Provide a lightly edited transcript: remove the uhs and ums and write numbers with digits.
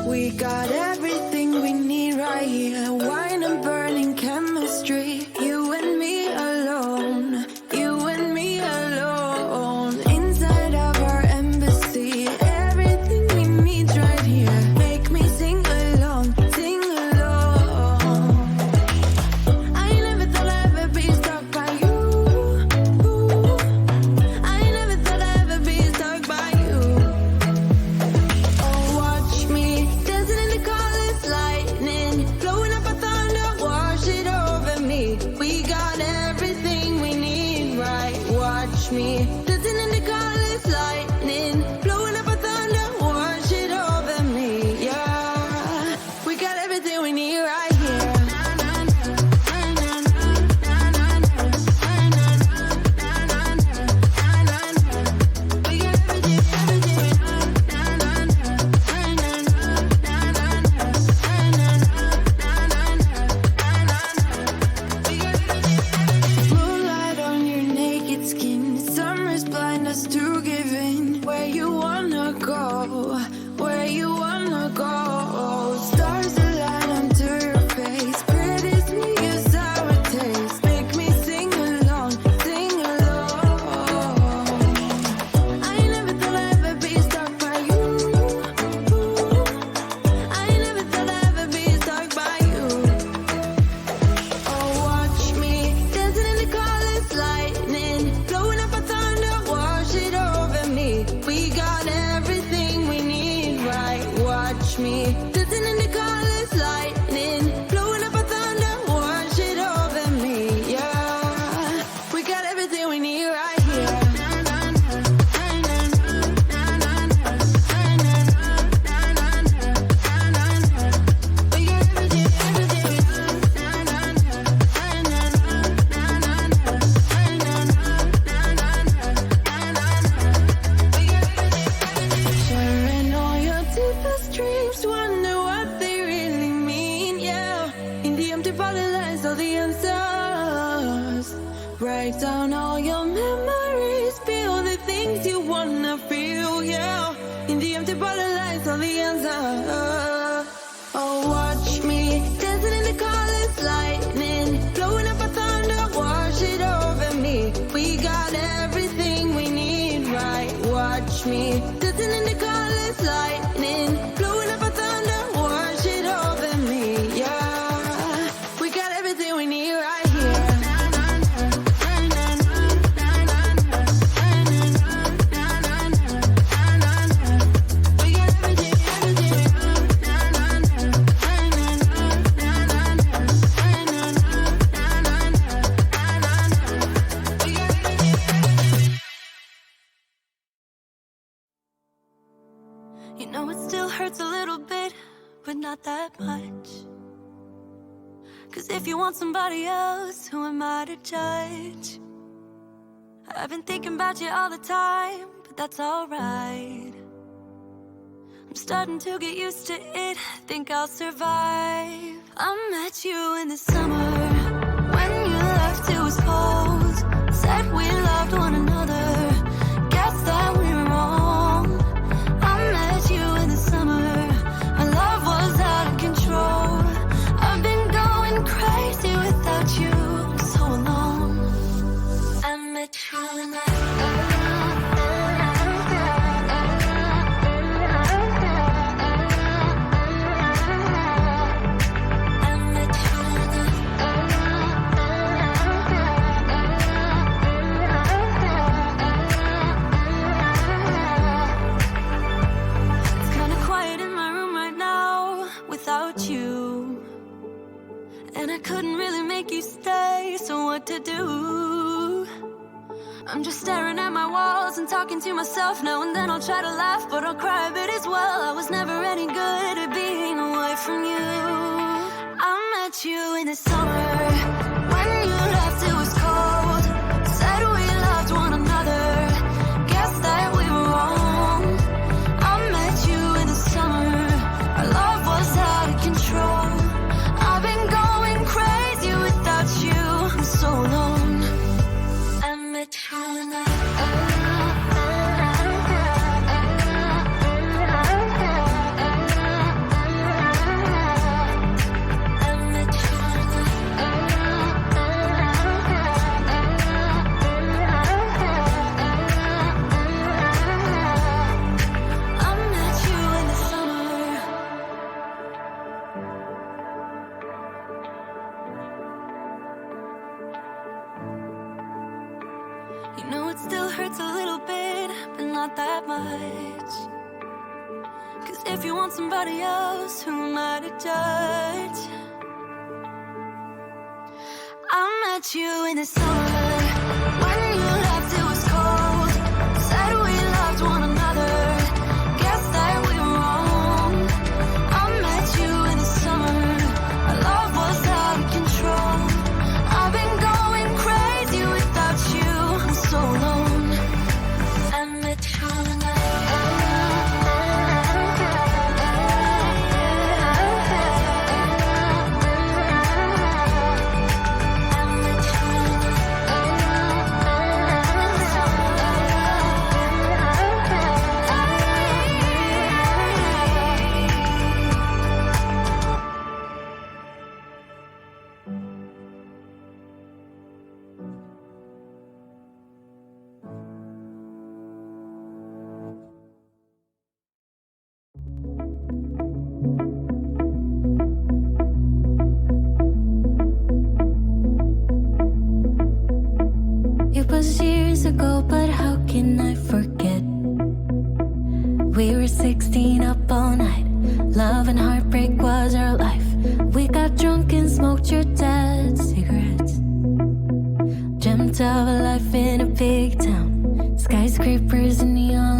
We got everything we need right here. Wine and burning chemistry. You and me alone. You and me alone. Inside of our embassy. Everything we need right here. Make me sing along. Sing along. I never thought I'd ever be stuck by you. I never thought I'd ever be stuck by you. Oh, watch me dancing in the colors, lightning, blowing up a thunder, wash it over me. We got everything we need, right? Watch me dancing in the colors, lightning, blowing up a thunder, wash it over me. Yeah, we got everything we need right here. We got moonlight on your naked skin. Summer's blind us to giving. Where you wanna go? Where you wanna go? Stars align onto your face. Pretty sweet your sour taste. Make me sing along, sing along. I never thought I'd ever be stuck by you. I never thought I'd ever be stuck by you. Oh, watch me dancing in the colors, lightning, blowing up a thunder, wash it over me. We got everything we need, right? Watch me dancing in the colors, lightning, blowing up a thunder, wash it over me. Yeah, we got everything we need right here. We got sharing all your deepest dreams, wonder what they really mean, yeah. In the empty body lies all the answers. Write down all your memories, feel the things you wanna feel, yeah. In the empty body lies all the answers. Oh, watch me dancing in the colors, lightning, blowing up a thunder, wash it over me. We got everything we need, right? Watch me dancing in the colors, lightning, blowing up a thunder, wash it over me. Yeah, we got everything we need right here. We got everything, You know it still hurts a little bit, but not that much. 'Cause if you want somebody else, who am I to judge? I've been thinking about you all the time, but that's alright. I'm starting to get used to it, think I'll survive. I met you in the summer, when you left it was cold. Said we loved one another, guess that we were wrong. I met you in the summer, our love was out of control. I've been going crazy without you so long. I met you in the I couldn't really make you stay, so what to do? I'm just staring at my walls and talking to myself now and then. I'll try to laugh, but I'll cry a bit as well. I was never any good at being away from you. I met you in the summer, when you left it was cold. Said we loved one another, guess that we were wrong. I met you in the summer, our love was out of control. I've been going crazy without you so long. You know it still hurts a little bit, but not that much. 'Cause if you want somebody else, who am I to judge? I met you in the summer, when you left it was cold. Said we loved one another, guess that we were wrong. I met you in the summer, our love was out of control. I've been going crazy without you, I'm so alone. I met you in the It was years ago, but how can I forget? We were 16 up all night. Love and heartbreak was our life. We got drunk and smoked your dad's cigarettes. Dreamt of a life in a big town, skyscrapers and neon